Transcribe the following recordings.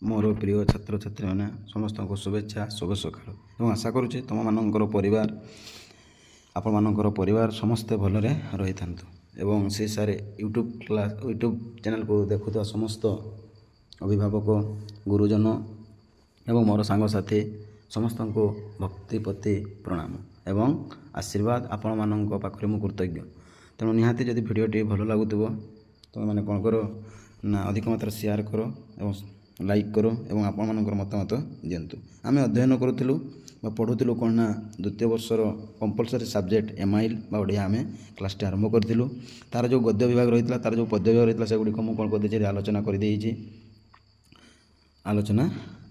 मोर प्रिय छात्र छात्री मैंने समस्त को शुभेच्छा शुभ सकाळ और आशा करुच्चे तुम मानकर परिवार आपण मानकर परिवार समस्ते भलरे रही था एवं से सारे यूट्यूब चैनल को देखुवा समस्त अभिभावक गुरुजन एवं मोर सांगसाथी समस्त को भक्ति प्रति प्रणाम एवं आशीर्वाद आपण मान पाखे मु कृतज्ञ। तेणु निहाती जदि भिडटी भल लगुव तुम मैंने कौन कर ना अधिक मात्रा शेयर कर एवं लाइक करो एवं आपण मानकर मतामत दिंतु। आम अध्ययन करूँ पढ़ुलु कौन ना द्वितीय वर्षर कंपलसरी सब्जेक्ट एमआईएल ओडिया आम क्लास टे आरंभ करूँ। तार जो गद्य विभाग रही है तार जो पद्य विभाग रही है सेगुड़ी मुझे कौन कर आलोचना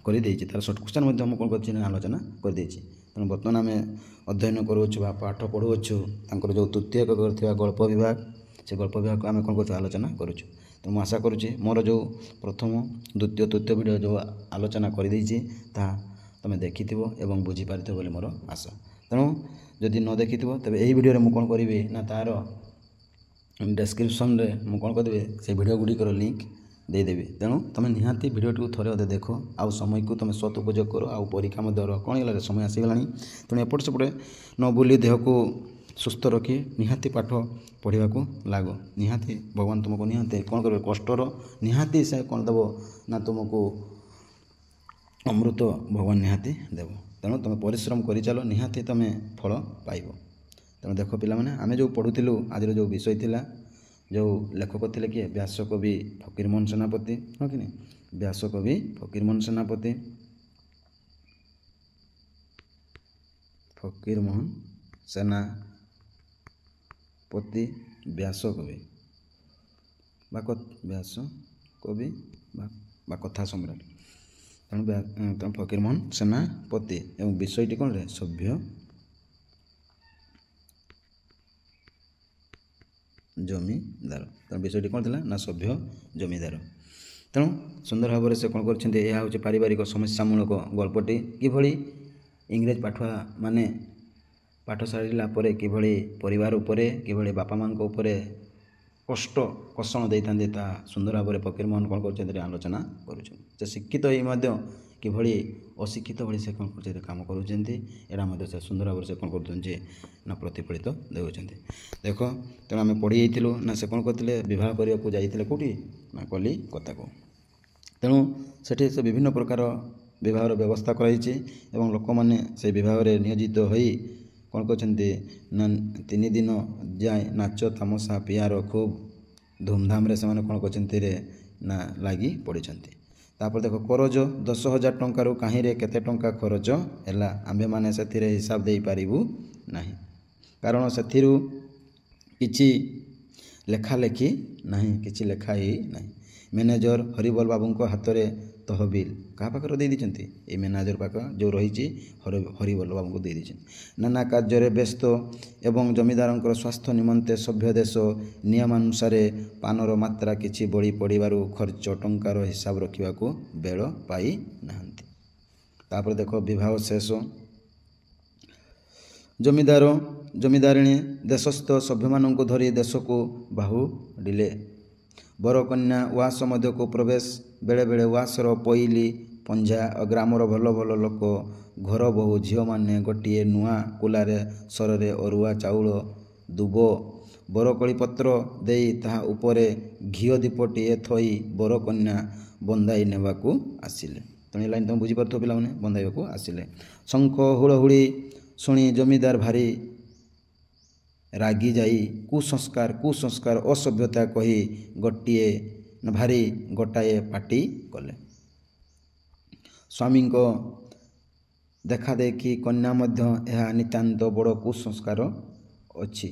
कर तार सर्ट क्वेश्चन मुझे कौन कर आलोचना कर तेणु बर्तमान आम अध्ययन करुच्छे पाठ पढ़ुच्छू तर जो तृतीय गल्प विभाग से गल्प विभाग को आम कौन कर आलोचना करुच्छू। तो मुझे आशा करुच्ची मोर जो प्रथम द्वितीय तृतीय वीडियो जो आलोचना कर तुम्हें देखि एवं बुझीपार बोली मोर आशा। तेणु जदि न देखि तेज यही वीडियो मुझे कौन करी ना तार डिस्क्रिप्शन में मुझे कौन करी से वीडियो गुड़िकर लिंक देदेवी। तेणु तुम निहाती वीडियो थोड़े अधे देख आउ समय को तुम सदुपयोग कर आउ परीक्षा कौन है समय आसीगला। तेणु एपट सेपटे न बुली देह को सुस्थ रखी निहाती पाठ पढ़ा को लाग निहाती भगवान तुमको निहाती कौन कर कष्टर निहाती से कौन देव ना तुमको अमृत भगवान निहाती देव। तेणु तुम परिश्रम कर चलो निहाती तुम फल पाइब। तेणु देख पिला माने आमे जो पढ़ुलु आज जो विषय थिला जो लेखक थे किए व्यासकवि फकीरमोहन सेनापति हाँ कि व्यासकवि फकीरमोहन सेनापति व्यासकवि व्यासकवि कथा सम्राट। तेणु फकीरमोहन सेनापति एवं विषयटी कौन रे सभ्य जमीदार। तेणु विषयटी कौन था ना सभ्य जमीदार। तेणु सुंदर भाव से कौन कर पारिवारिक समस्यामूलक गल्पटी किभली इंग्रेज पाठुआ माने पाठ सारा पर किभली परिवार उपरे किभली बापा माँ उपरे कष्ट कषण देते ता सुंदर भाव में फकीरमोहन कौन कर आलोचना कर शिक्षित ही किभली अशिक्षित भाई से कौन कर काम कर से सुंदर भाव से कौन कर प्रतिफलित देते देख। तेणु आम पढ़ी जाइलु ना से कौन करते विवाह करने को जाते कौटी ना कलिकता को। तेणु सेठी से विभिन्न प्रकार विवाहर व्यवस्था कराई एवं लोक मैंने से विवाह नियोजित हो कौन कर 3 दिन जाए नाच तामसा पियार खूब धूमधाम से कौन कर ना लगी पड़ी। तापर देख करज 10,000 टंकार कहीं केते टंका खर्च है आंबे मैंने से हिसाब दे पारिबु नहीं कारण से किछि लेखालेखी नहीं किछि लेखा ही नहीं। मैनेजर हरिबल बाबू हाथ में तहबिल क्या पाखे दे दी ये मैनेजर पाख जो रही हरिबल बाबू को दे दी नाना कार्य व्यस्त एवं जमीदार स्वास्थ्य निमंते सभ्य देश नियमानुसार पानर मात्रा किछि बढ़ी पड़ार खर्च टंकार हिसाब रखा बेल पाई नाहंती। तापर देख विवाह शेष जमीदार जमीदारिणी देशस्थ सभ्य मान धरी देश को बाहुडिले बर कन्या उआस मध्य को प्रवेश बेले बेले उआसर पईली पंझा ग्रामर भल भल लोक घर बहु झील मैंने गोटे नुआ कुलारे सରରେ अरुआ चाउल दुब बरकली पत्र दे ता उपरे घीओ दीपटीए थई बर कन्या बंधाई नेबाकू आसिले। तेणु लाइन तुम बुझीपार पे पाने बंधाइबाकू आसिले शंख हुड़हुड़ी शुणी जमीदार भारी रागी जाई कुसंस्कार असभ्यता कही गोटे भारी गोटाए पाटी कले। स्वामी को देखा देखी कन्या मध्य यह नितांत बड़ कुसंस्कार अच्छी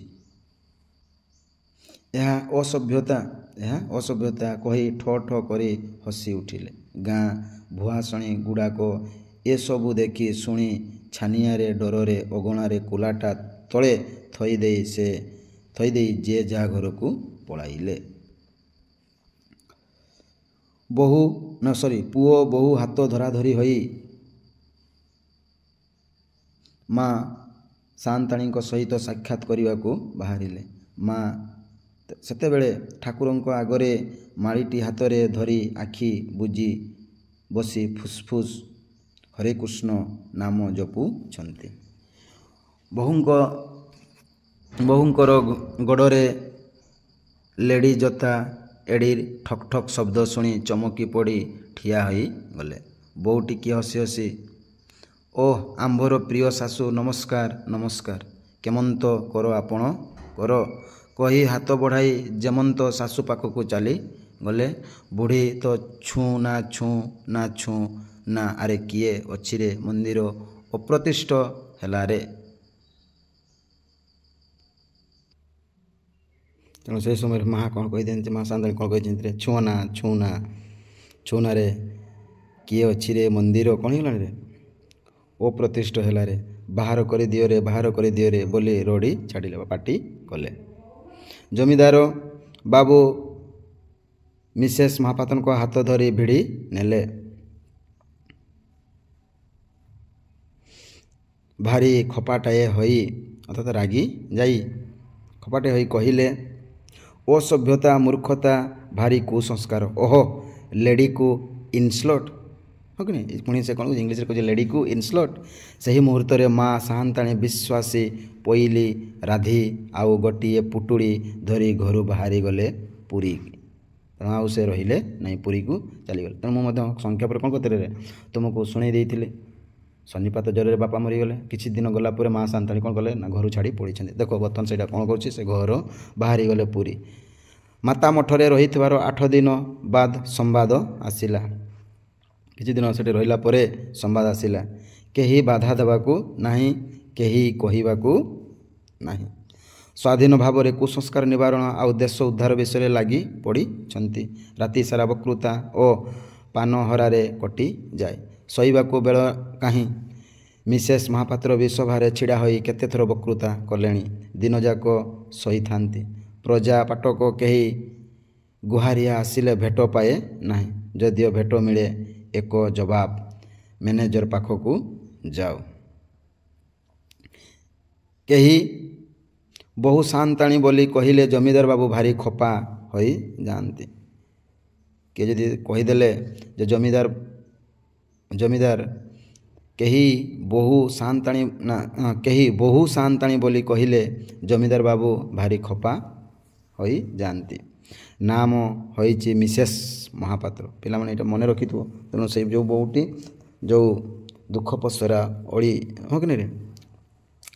यह असभ्यता कही ठो ठो करी हसी उठिले। गाँ भुआसणी गुड़ाक ये सबू देखी शुणी छानियारे डरे अगणारे कुलाटा तले थई दे जे जा घर को पलाइले। पुओ बहु हाथ धराधरी होई माँ सांताणी सहित साक्षात करने को बाहरिले। माँ सेतेबेले ठाकुर आगरे माड़ीटी हाथ में धरी आखि बुझी ବସି ଫୁସ୍ଫୁସ୍ ହରେକୃଷ୍ଣ ନାମ ଜପୁଛନ୍ତି। ବୋହୂଙ୍କର ଗୋଡ଼ରେ ଲେଡ଼ି ଜୋତା ଏଡ଼ିର ଠକ୍ ଠକ୍ ଶବ୍ଦ ଶୁଣି ଚମକି ପଡ଼ି ଠିଆ ହୋଇଗଲେ। ବୋହୂ ଟିକିଏ ହସି ହସି ଓଃ ଆମ୍ଭର ପ୍ରିୟ ଶାଶୁ, ନମସ୍କାର ନମସ୍କାର। କେମନ୍ତ କର ଆପଣ କର କହି ହାତ ବଢ଼ାଇ ଯେମନ୍ତ ଶାଶୁ ପାଖକୁ ଚାଲିଗଲେ। ବୁଢ଼ୀ ତ ଛୁଁ ନା ଆରେ କିଏ ଅଛିରେ ମନ୍ଦିର ଅପ୍ରତିଷ୍ଠ ହେଲାରେ। ତେଣୁ ସେହି ସମୟରେ ମା କ'ଣ କହିଦିଅନ୍ତି, ମା ସାନ୍ତାଣୀ କ'ଣ କହିଛନ୍ତି ରେ, ଛୁଁ ନାରେ କିଏ ଅଛିରେ ମନ୍ଦିର କ'ଣ ହେଇଗଲାଣି ରେ, ଅପ୍ରତିଷ୍ଠ ହେଲାରେ, ବାହାର କରିଦିଅରେ ବୋଲି ରଡ଼ି ଛାଡ଼ିଲେ ବା ପାଟି କଲେ। ଜମିଦାର ବାବୁ ମିସେସ୍ ମହାପାତ୍ରଙ୍କ ହାତ ଧରି ଭିଡ଼ି ନେଲେ। ଭାରି ଖପାଟାଏ ହୋଇ ଅର୍ଥାତ୍ ରାଗି ଯାଇ ଖପାଟେ ହୋଇ କହିଲେ, ଅସଭ୍ୟତା, ମୂର୍ଖତା, ଭାରି କୁସଂସ୍କାର। ଓହୋ ଲେଡ଼ିକୁ ଇନସଲ୍ଟ, ହଁ କି ନାହିଁ? ପୁଣି ସେ କ'ଣ ଇଂଲିଶରେ କହୁଛି ଲେଡ଼ିକୁ ଇନସଲ୍ଟ। ସେହି ମୁହୂର୍ତ୍ତରେ ମା ସାଆନ୍ତାଣୀ ବିଶ୍ୱାସୀ ପୋଇଲି ରାଧି ଆଉ ଗୋଟିଏ ପୁଟୁଳି ଧରି ଘରୁ ବାହାରିଗଲେ ପୁରୀ। ତେଣୁ ଆଉ ସେ ରହିଲେ ନାହିଁ, ପୁରୀକୁ ଚାଲିଗଲେ। ତେଣୁ ମୁଁ ମଧ୍ୟ ସଂକ୍ଷେପରେ କ'ଣ କରିଥିଲି ତୁମକୁ ଶୁଣାଇ ଦେଇଥିଲି। ସନ୍ନିପାତ ଜ୍ୱରରେ ବାପା ମରିଗଲେ। କିଛି ଦିନ ଗଲା ପରେ ମା ସାନ୍ତାଣୀ କ'ଣ କଲେ ନା ଘରୁ ଛାଡ଼ି ପଳାଇଛନ୍ତି। ଦେଖ ବର୍ତ୍ତମାନ ସେଇଟା କ'ଣ କରୁଛି, ସେ ଘର ବାହାରିଗଲେ ପୁରୀ। ମାତା ମଠରେ ରହିଥିବାର 8 ଦିନ ବାଦ ସମ୍ବାଦ ଆସିଲା। କିଛି ଦିନ ସେଠି ରହିଲା ପରେ ସମ୍ବାଦ ଆସିଲା। କେହି ବାଧା ଦେବାକୁ ନାହିଁ, କେହି କହିବାକୁ ନାହିଁ। ସ୍ୱାଧୀନ ଭାବରେ କୁସଂସ୍କାର ନିବାରଣ ଆଉ ଦେଶ ଉଦ୍ଧାର ବିଷୟରେ ଲାଗି ପଡ଼ିଛନ୍ତି। ରାତି ସାରା ବକ୍ତୃତା ଓ ପାନହରାରେ କଟିଯାଏ। ଶୋଇବାକୁ ବେଳ କାହିଁ। ମିସେସ୍ ମହାପାତ୍ର ବିସଭାରେ ଛିଡ଼ା ହୋଇ କେତେଥର ବକ୍ତୃତା କଲେଣି। ଦିନଯାକ ଶୋଇଥାନ୍ତି। ପ୍ରଜା ପାଟକ କେହି ଗୁହାରିଆ ଆସିଲେ ଭେଟ ପାଏ ନାହିଁ। ଯଦିଓ ଭେଟ ମିଳେ ଏକ ଜବାବ, ମ୍ୟାନେଜର ପାଖକୁ ଯାଅ। କେହି ବୋହୂ ସାଆନ୍ତାଣୀ ବୋଲି କହିଲେ ଜମିଦାର ବାବୁ ଭାରି ଖପା ହୋଇଯାଆନ୍ତି। କିଏ ଯଦି କହିଦେଲେ ଯେ ଜମିଦାର କେହି ବୋହୂ ସାଆନ୍ତାଣୀ ବୋଲି କହିଲେ ଜମିଦାର ବାବୁ ଭାରି ଖପା ହୋଇଯାଆନ୍ତି। ନାମ ହୋଇଛି ମିସେସ୍ ମହାପାତ୍ର। ପିଲାମାନେ ଏଇଟା ମନେ ରଖିଥିବ। ତେଣୁ ସେଇ ଯେଉଁ ବୋହୂଟି ଯେଉଁ ଦୁଃଖ ପସରା ଅଳି, ହଁ କି ନାହିଁ,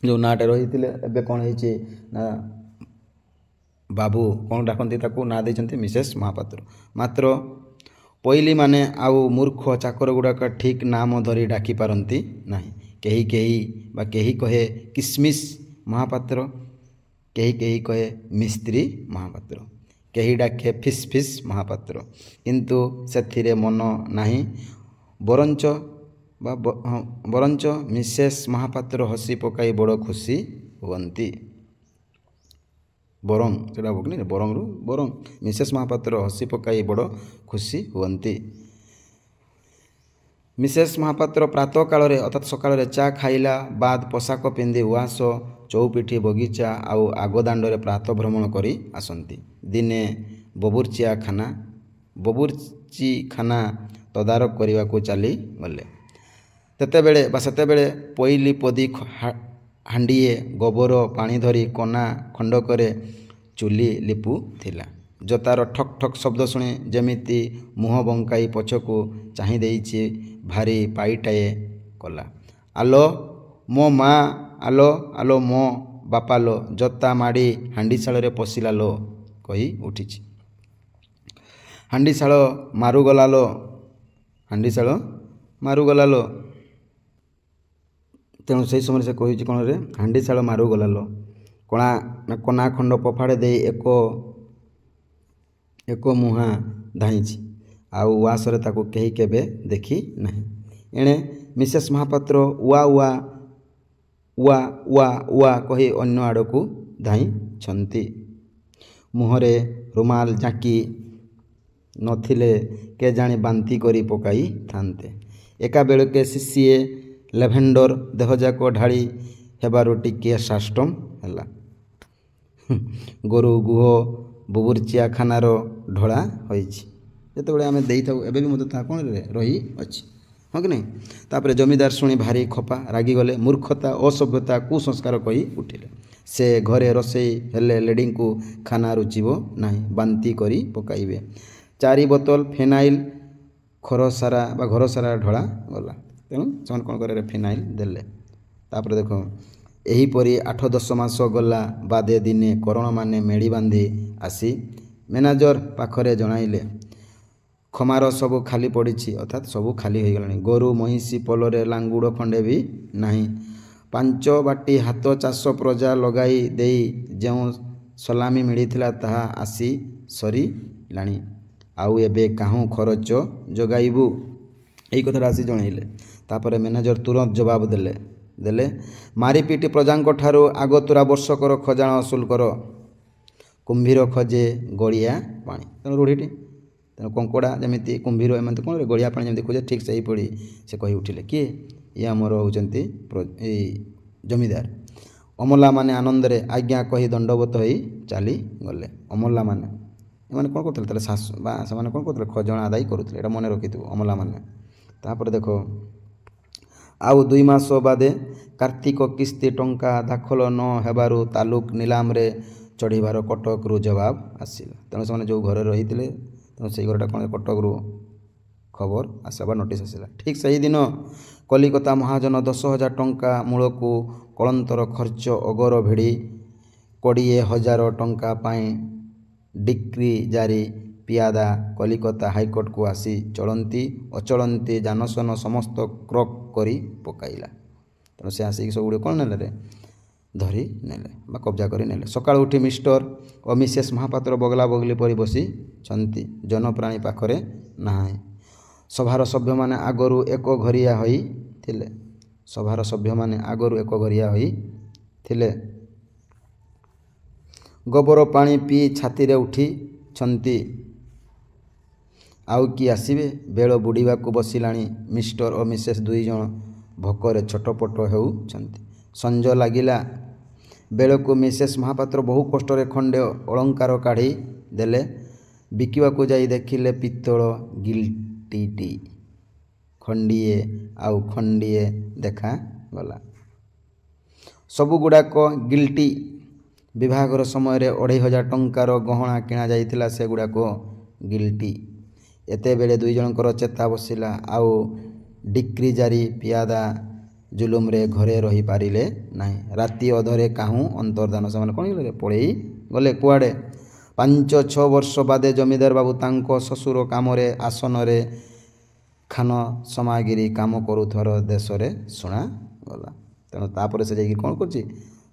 ଯେଉଁ ନାଁଟା ରହିଥିଲେ, ଏବେ କ'ଣ ହେଇଛି ନା ବାବୁ କ'ଣ ଡାକନ୍ତି ତାକୁ, ନାଁ ଦେଇଛନ୍ତି ମିସେସ୍ ମହାପାତ୍ର। ମାତ୍ର ପୋଇଲିମାନେ ଆଉ ମୂର୍ଖ ଚାକର ଗୁଡ଼ାକ ଠିକ୍ ନାମ ଧରି ଡାକି ପାରନ୍ତି ନାହିଁ। କେହି କହେ କିସମିସ୍ ମହାପାତ୍ର, କେହି କହେ ମିସ୍ତ୍ରୀ ମହାପାତ୍ର, କେହି ଡାକେ ଫିସ୍ ଫିସ୍ ମହାପାତ୍ର। କିନ୍ତୁ ସେଥିରେ ମନ ନାହିଁ। ବରଞ୍ଚ ମିସେସ୍ ମହାପାତ୍ର ହସି ପକାଇ ବଡ଼ ଖୁସି ହୁଅନ୍ତି। ବରଂ ମିସେସ୍ ମହାପାତ୍ର ହସି ପକାଇ ବଡ଼ ଖୁସି ହୁଅନ୍ତି। ମିସେସ୍ ମହାପାତ୍ର ପ୍ରାତଃ କାଳରେ ଅର୍ଥାତ୍ ସକାଳରେ ଚା ଖାଇଲା ବାଦ ପୋଷାକ ପିନ୍ଧି ଉଆସ, ଚଉପିଠି, ବଗିଚା ଆଉ ଆଗଦାଣ୍ଡରେ ପ୍ରାତଃ ଭ୍ରମଣ କରି ଆସନ୍ତି। ଦିନେ ବବୁର୍ଚିଖାନା ତଦାରଖ କରିବାକୁ ଚାଲିଗଲେ। ସେତେବେଳେ ପୋଇଲି ପଦି ହାଣ୍ଡିଏ ଗୋବର ପାଣି ଧରି କନା ଖଣ୍ଡକରେ ଚୁଲି ଲିପୁଥିଲା। ଜୋତାର ଠକ୍ ଠକ୍ ଶବ୍ଦ ଶୁଣି ଯେମିତି ମୁହଁ ବଙ୍କାଇ ପଛକୁ ଚାହିଁ ଦେଇଛି, ଭାରି ପାଇଟାଏ କଲା। ଆଲୋ ମୋ ମା, ଆଲୋ ମୋ ବାପାଲୋ, ଜୋତା ମାଡ଼ି ହାଣ୍ଡିଶାଳରେ ପଶିଲା ଲୋ କହି ଉଠିଛି। ହାଣ୍ଡିଶାଳ ମାରୁଗଲା ଲୋ। ତେଣୁ ସେହି ସମୟରେ ସେ କହିଛି କ'ଣ ରେ, ହାଣ୍ଡିଶାଳ ମାରୁଗଲା ଲୋ। କନା ଖଣ୍ଡ ପଫାଡ଼ି ଦେଇ ଏକ ମୁହାଁ ଧାଇଁଛି। ଆଉ ଉଆସରେ ତାକୁ କେହି କେବେ ଦେଖି ନାହିଁ। ଏଣେ ମିସେସ୍ ମହାପାତ୍ର ଉଆ କହି ଅନ୍ୟ ଆଡ଼କୁ ଧାଇଁଛନ୍ତି। ମୁହଁରେ ରୁମାଲ ଜାକି ନଥିଲେ କେଜାଣି ବାନ୍ତି କରି ପକାଇଥାନ୍ତେ। ଏକାବେଳକେ ଶିଶିଏ ଲେଭେଣ୍ଡର ଦେହଯାକ ଢାଳି ହେବାରୁ ଟିକିଏ ସାଷ୍ଟମ ହେଲା। ଗୋରୁ ଗୁହ ବୁବୁର୍ଚିଆଖାନାର ଢଳା ହୋଇଛି। ଯେତେବେଳେ ଆମେ ଦେଇଥାଉ ଏବେ ବି ମଧ୍ୟ ତାହା କ'ଣ ରହିଅଛି, ହଁ କି ନାହିଁ। ତାପରେ ଜମିଦାର ଶୁଣି ଭାରି ଖପା, ରାଗିଗଲେ, ମୂର୍ଖତା, ଅସଭ୍ୟତା, କୁସଂସ୍କାର କହି ଉଠିଲେ। ସେ ଘରେ ରୋଷେଇ ହେଲେ ଲେଡ଼ିଙ୍କୁ ଖାନା ରୁଚିବ ନାହିଁ, ବାନ୍ତି କରି ପକାଇବେ। 4 ବୋତଲ ଫିନାଇଲ ଘରସାରା ଢଳା ଗଲା। ତେଣୁ ସେମାନେ କ'ଣ କରିବେ, ଫିନାଇଲ ଦେଲେ। ତାପରେ ଦେଖ, ଏହିପରି 8-10 ମାସ ଗଲା ବାଦେ ଦିନେ କରଣମାନେ ମେଳି ବାନ୍ଧି ଆସି ମ୍ୟାନେଜର ପାଖରେ ଜଣାଇଲେ, ଖମାର ସବୁ ଖାଲି ପଡ଼ିଛି, ଅର୍ଥାତ୍ ସବୁ ଖାଲି ହୋଇଗଲାଣି। ଗୋରୁ ମହିଷି ପୋଲରେ ଲାଙ୍ଗୁଡ଼ ଖଣ୍ଡେ ବି ନାହିଁ। 5 ବାଟି ହାତ ଚାଷ ପ୍ରଜା ଲଗାଇ ଦେଇ ଯେଉଁ ସଲାମି ମିଳିଥିଲା ତାହା ଆସି ସରିଲାଣି। ଆଉ ଏବେ କାହୁଁ ଖରଚ ଯୋଗାଇବୁ। ଏଇ କଥାଟା ଆସି ଜଣାଇଲେ। ତାପରେ ମ୍ୟାନେଜର ତୁରନ୍ତ ଜବାବ ଦେଲେ ମାରିପିଟି ପ୍ରଜାଙ୍କ ଠାରୁ ଆଗତୁରା ବର୍ଷକର ଖଜାଣା ଅସୁଲ କର। କୁମ୍ଭୀର ଖୋଜେ ଗଡ଼ିଆ ପାଣି। ତେଣୁ ରୂଢ଼ିଟି, ତେଣୁ କଙ୍କଡ଼ା ଯେମିତି କୁମ୍ଭୀର ଏମାନେ କ'ଣ ଗଡ଼ିଆ ପାଣି ଯେମିତି ଖୋଜେ, ଠିକ୍ ସେହିପରି ସେ କହି ଉଠିଲେ। କିଏ? ଇଏ ଆମର ହେଉଛନ୍ତି ଏଇ ଜମିଦାର। ଅମଲାମାନେ ଆନନ୍ଦରେ ଆଜ୍ଞା କହି ଦଣ୍ଡବତ ହୋଇ ଚାଲିଗଲେ। ଅମଲାମାନେ ଏମାନେ କ'ଣ କରୁଥିଲେ, ତାହେଲେ ଶାସୁ ବା ସେମାନେ କ'ଣ କରୁଥିଲେ, ଖଜଣା ଆଦାୟ କରୁଥିଲେ। ଏଇଟା ମନେ ରଖିଥିବ, ଅମଲାମାନେ। ତାପରେ ଦେଖ, ଆଉ 2 ମାସ ବାଦେ କାର୍ତ୍ତିକ କିସ୍ତି ଟଙ୍କା ଦାଖଲ ନ ହେବାରୁ ତାଲୁକ ନିଲାମରେ ଚଢ଼ିବାର କଟକରୁ ଜବାବ ଆସିଲା। ତେଣୁ ସେମାନେ ଯେଉଁ ଘରେ ରହିଥିଲେ, ତେଣୁ ସେଇ ଘରଟା କ'ଣ କଟକରୁ ଖବର ଆସିଲା ବା ନୋଟିସ୍ ଆସିଲା। ଠିକ୍ ସେହିଦିନ କଲିକତା ମହାଜନ 10,000 ଟଙ୍କା ମୂଳକୁ କଳନ୍ତର ଖର୍ଚ୍ଚ ଅଗର ଭିଡ଼ି 20,000 ଟଙ୍କା ପାଇଁ ଡିକ୍ରି ଜାରି ପିଆଦା କଲିକତା ହାଇକୋର୍ଟକୁ ଆସି ଚଳନ୍ତି ଅଚଳନ୍ତି ଯାନସନ ସମସ୍ତ କ୍ରକ୍ କରି ପକାଇଲା। ତେଣୁ ସେ ଆସିକି ସବୁଗୁଡ଼ିକ କ'ଣ ନେଲେ, ଧରି ନେଲେ ବା କବ୍ଜା କରି ନେଲେ। ସକାଳୁ ଉଠି ମିଷ୍ଟର ଓ ମିସେସ୍ ମହାପାତ୍ର ବଗଲା ବଗଲି ପରି ବସିଛନ୍ତି, ଜନପ୍ରାଣୀ ପାଖରେ ନାହିଁ। ସଭାର ସଭ୍ୟମାନେ ଆଗରୁ ଏକଘରିଆ ହୋଇଥିଲେ। ସଭାର ସଭ୍ୟମାନେ ଆଗରୁ ଏକଘରିଆ ହୋଇଥିଲେ। ଗୋବର ପାଣି ପିଇ ଛାତିରେ ଉଠିଛନ୍ତି। ଆଉ କି ଆସିବେ? ବେଳ ବୁଡ଼ିବାକୁ ବସିଲାଣି। ମିଷ୍ଟର ଓ ମିସେସ୍ 2 ଜଣ ଭୋକରେ ଛଟପଟ ହେଉଛନ୍ତି। ସଞ୍ଜ ଲାଗିଲା ବେଳକୁ ମିସେସ୍ ମହାପାତ୍ର ବହୁ କଷ୍ଟରେ ଖଣ୍ଡେ ଅଳଙ୍କାର କାଢ଼ି ଦେଲେ। ବିକିବାକୁ ଯାଇ ଦେଖିଲେ ପିତ୍ତଳ ଗିଲ୍ଟିଟି ଖଣ୍ଡିଏ ଆଉ ଖଣ୍ଡିଏ ଦେଖାଗଲା। ସବୁଗୁଡ଼ାକ ଗିଲ୍ଟି। ବିଭାଘର ସମୟରେ 2,500 ଟଙ୍କାର ଗହଣା କିଣା ଯାଇଥିଲା, ସେଗୁଡ଼ାକ ଗିଲ୍ଟି। ଏତେବେଳେ 2 ଜଣଙ୍କର ଚେତା ବସିଲା। ଆଉ ଡିକ୍ରି ଜାରି ପିଆଦା ଜୁଲୁମରେ ଘରେ ରହିପାରିଲେ ନାହିଁ। ରାତି ଅଧରେ କାହୁଁ ଅନ୍ତର୍ଧାନ। ସେମାନେ କ'ଣ କଲେ, ପଳେଇ ଗଲେ କୁଆଡ଼େ। 5-6 ବର୍ଷ ବାଦେ ଜମିଦାର ବାବୁ ତାଙ୍କ ଶ୍ୱଶୁର କାମରେ ଆସନରେ ଖାନ ସମାଗିରି କାମ କରୁଥିବାର ଦେଶରେ ଶୁଣାଗଲା। ତେଣୁ ତାପରେ ସେ ଯାଇକି କ'ଣ କରୁଛି,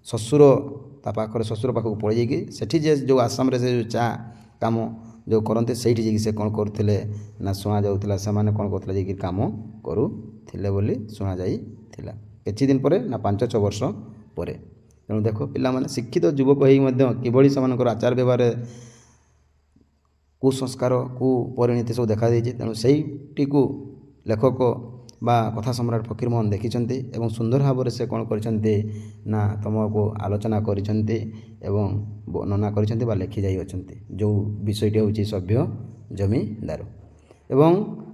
ଶ୍ୱଶୁର ପାଖକୁ ପଳେଇ ଯାଇକି ସେଠି ଯେଉଁ ଆସାମରେ ସେ ଯେଉଁ ଚା' କାମ ଯେଉଁ କରନ୍ତି, ସେଇଠି ଯାଇକି ସେ କ'ଣ କରୁଥିଲେ ନା ଶୁଣାଯାଉଥିଲା ସେମାନେ କ'ଣ କରୁଥିଲେ, ଯାଇକି କାମ କରୁଥିଲେ ବୋଲି ଶୁଣାଯାଇଥିଲା। କିଛି ଦିନ ପରେ ନା 5-6 ବର୍ଷ ପରେ। ତେଣୁ ଦେଖ, ପିଲାମାନେ ଶିକ୍ଷିତ ଯୁବକ ହେଇ ମଧ୍ୟ କିଭଳି ସେମାନଙ୍କର ଆଚାର ବ୍ୟବହାରରେ କୁସଂସ୍କାର କୁପରିଣତି ସବୁ ଦେଖାଦେଇଛି। ତେଣୁ ସେଇଟିକୁ ଲେଖକ ବା କଥା ସମ୍ରାଟ ଫକୀରମୋହନ ଦେଖିଛନ୍ତି ଏବଂ ସୁନ୍ଦର ଭାବରେ ସେ କ'ଣ କରିଛନ୍ତି ନା ତୁମକୁ ଆଲୋଚନା କରିଛନ୍ତି ଏବଂ ବର୍ଣ୍ଣନା କରିଛନ୍ତି ବା ଲେଖି ଯାଇଅଛନ୍ତି। ଯେଉଁ ବିଷୟଟି ହେଉଛି ସଭ୍ୟ ଜମିଦାର। ଏବଂ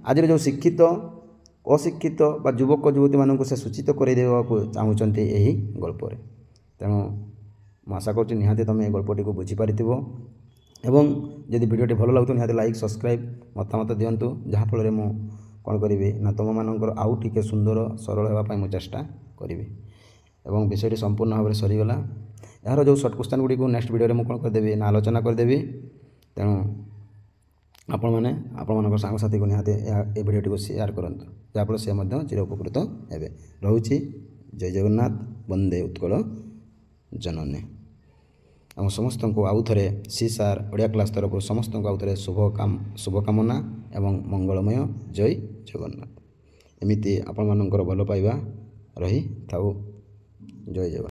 ଆଜିର ଯେଉଁ ଶିକ୍ଷିତ ଅଶିକ୍ଷିତ ବା ଯୁବକ ଯୁବତୀମାନଙ୍କୁ ସେ ସୂଚିତ କରିଦେବାକୁ ଚାହୁଁଛନ୍ତି ଏହି ଗଳ୍ପରେ। ତେଣୁ ମୁଁ ଆଶା କରୁଛି ନିହାତି ତୁମେ ଏ ଗଳ୍ପଟିକୁ ବୁଝିପାରିଥିବ ଏବଂ ଯଦି ଭିଡ଼ିଓଟି ଭଲ ଲାଗୁଥିବ ନିହାତି ଲାଇକ୍ ସବସ୍କ୍ରାଇବ୍ ମତାମତ ଦିଅନ୍ତୁ, ଯାହାଫଳରେ ମୁଁ କ'ଣ କରିବି ନା ତୁମମାନଙ୍କର ଆଉ ଟିକେ ସୁନ୍ଦର ସରଳ ହେବା ପାଇଁ ମୁଁ ଚେଷ୍ଟା କରିବି। ଏବଂ ବିଷୟଟି ସମ୍ପୂର୍ଣ୍ଣ ଭାବରେ ସରିଗଲା। ଏହାର ଯେଉଁ ସର୍ଟ କ୍ୱେଶ୍ଚନ୍ ଗୁଡ଼ିକୁ ନେକ୍ସଟ ଭିଡ଼ିଓରେ ମୁଁ କ'ଣ କରିଦେବି ନା ଆଲୋଚନା କରିଦେବି। ତେଣୁ ଆପଣମାନେ ଆପଣମାନଙ୍କ ସାଙ୍ଗସାଥିକୁ ନିହାତି ଏ ଭିଡ଼ିଓଟିକୁ ସେୟାର କରନ୍ତୁ, ଯାହାଫଳରେ ସେ ମଧ୍ୟ ଚିର ଉପକୃତ ହେବେ। ରହୁଛି। ଜୟ ଜଗନ୍ନାଥ। ବନ୍ଦେ ଉତ୍କଳ ଜନନୀ। ଆମ ସମସ୍ତଙ୍କୁ ଆଉ ଥରେ CSR ଓଡ଼ିଆ କ୍ଲାସ୍ ତରଫରୁ ସମସ୍ତଙ୍କୁ ଆଉ ଥରେ ଶୁଭକାମନା ଏବଂ ମଙ୍ଗଳମୟ। ଜୟ ଜଗନ୍ନାଥ। ଏମିତି ଆପଣମାନଙ୍କର ଭଲ ପାଇବା ରହିଥାଉ। ଜୟ ଜଗନ୍ନାଥ।